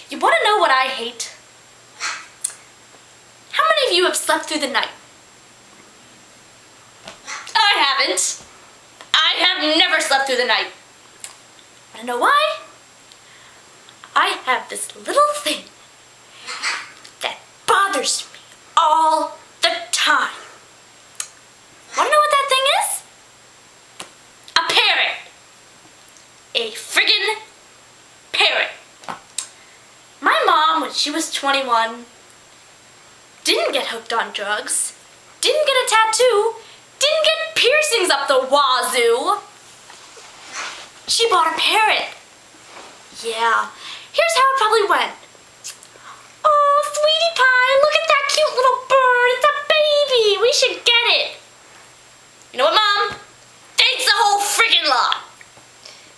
You want to know what I hate? How many of you have slept through the night? I haven't. I have never slept through the night. Want to know why? I have this little thing that bothers me all the time. Want to know what that thing is? A parrot. A friggin' parrot. My mom, when she was 21, didn't get hooked on drugs, didn't get a tattoo, didn't get piercings up the wazoo. She bought a parrot. Yeah, here's how it probably went. Oh, sweetie pie, look at that cute little bird. It's a baby. We should get it. You know what, Mom? Thanks the whole friggin' lot.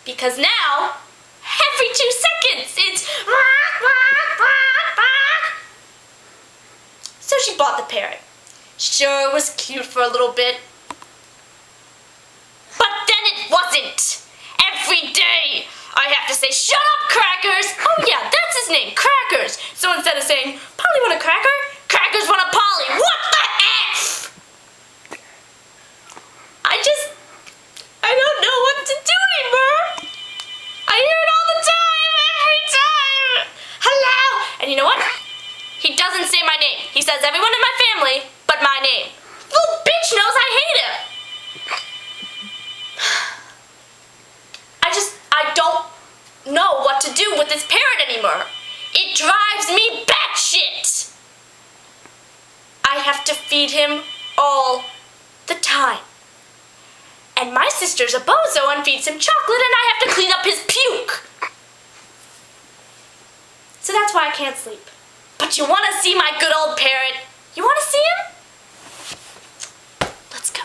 Because now, every 2 seconds, it's so she bought the parrot. Sure, it was cute for a little bit. But then it wasn't. Every day, I have to say, shut up, Crackers. Oh yeah, that's his name, Crackers. So instead of saying, Polly want a cracker, Crackers want a Polly. What the F? I don't know what to do anymore. I hear it all the time, every time. Hello. And you know what? He doesn't say my name. He says everyone in my family, but my name. Little bitch knows I hate him. I don't know what to do with this parrot anymore. It drives me batshit. I have to feed him all the time. And my sister's a bozo and feeds him chocolate and I have to clean up his puke. So that's why I can't sleep. But you want to see my good old parrot? You want to see him? Let's go.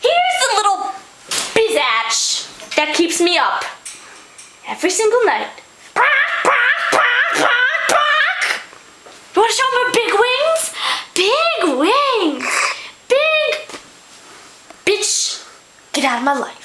Here's the little bizatch that keeps me up every single night. You want to show him her big wings? Big wings. Big. Bitch, get out of my life.